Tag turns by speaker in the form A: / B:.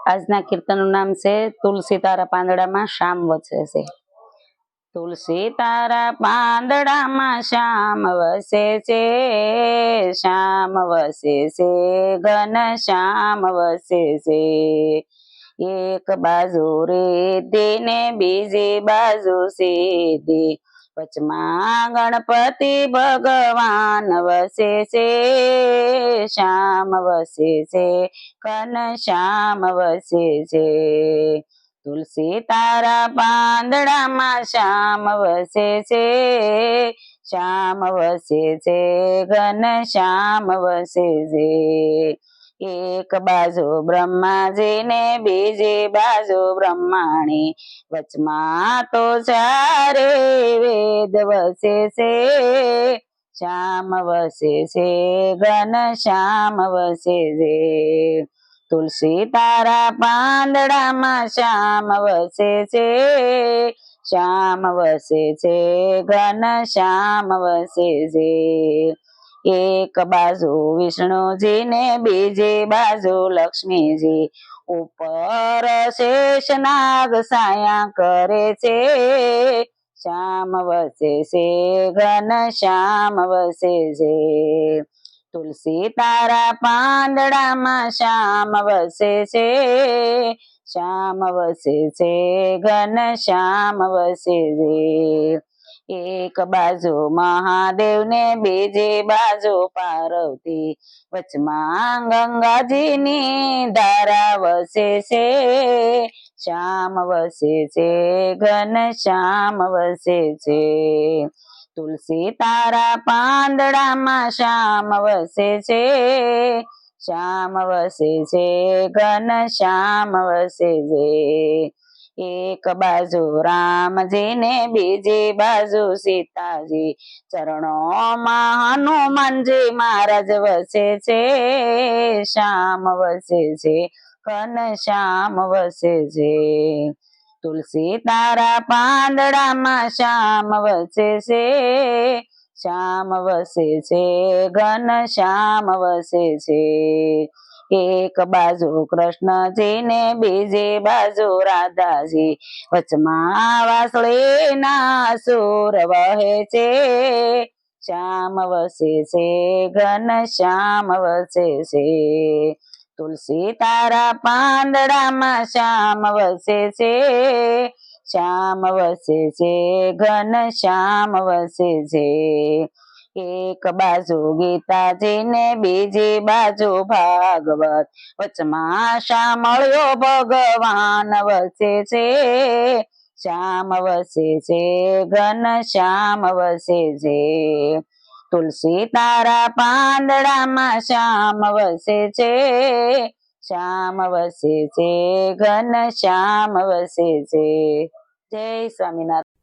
A: આજના કીર્તનનું નામ છે તુલસી તારા પાંદડામાં શ્યામ વસે છે। તુલસી તારા પાંદડામાં શ્યામ વસે છે, શ્યામ વસે છે, ઘન શ્યામ વસે છે। એક બાજુ રેતી ને બીજી બાજુ સીધી, વચમાં ગણપતિ ભગવાન વસે છે, શ્યામ વસે છે, ઘન શ્યામ વસે છે। તુલસી તારા પાંદડામાં શ્યામ વસે છે, શ્યામ વસે છે, ઘન શ્યામ વસે છે। એક બાજુ બ્રહ્માજી ને બીજી બાજુ બ્રહ્માણી, વચમાં તો ચારે વેદ વસે છે, શ્યામ વસે છે, ઘન શ્યામ વસે છે। તુલસી તારા પાંદડામાં શ્યામ વસે છે, શ્યામ વસે છે, ઘન શ્યામ વસે છે। એક બાજુ વિષ્ણુજી ને બીજી બાજુ લક્ષ્મીજી, ઉપર શેષનાગ સાયા કરે છે, શ્યામ વસે છે, ઘન શ્યામ વસે છે। તુલસી તારા પાંદડામાં શ્યામ વસે છે, શ્યામ વસે છે, ઘન શ્યામ વસે છે। એક બાજુ મહાદેવ ને બીજી બાજુ પાર્વતી, વચમાં ગંગાજી ની ધારા વસે છે, શ્યામ વસે છે, ઘન શ્યામ વસે છે। તુલસી તારા પાંદડામાં શ્યામ વસે છે, શ્યામ વસે છે, ઘન શ્યામ વસે છે। એક બાજુ રામજી ને બીજી બાજુ સીતાજી, ચરણોમાં હનુમાનજી મહારાજ વસે છે, શ્યામ વસે છે, ઘન શ્યામ વસે છે। તુલસી તારા પાંદડામાં શ્યામ વસે છે, શ્યામ વસે છે, ઘન શ્યામ વસે છે। એક બાજુ કૃષ્ણજી ને બીજી બાજુ રાધાજી, વચમાં વાસળી ના સુર વહે છે, શ્યામ વસે છે, ઘન શ્યામ વસે છે। તુલસી તારા પાંદડામાં શ્યામ વસે છે, શ્યામ વસે છે, ઘન શ્યામ વસે છે। એક બાજુ ગીતાજી ને બીજી બાજુ ભાગવત, વચમાં શામળિયો ભગવાન વસે છે, શ્યામ વસે છે, ઘન શ્યામ વસે છે। તુલસી તારા પાંદડામાં શ્યામ વસે છે, શ્યામ વસે છે, ઘન શ્યામ વસે છે। જય સ્વામિનારાયણ।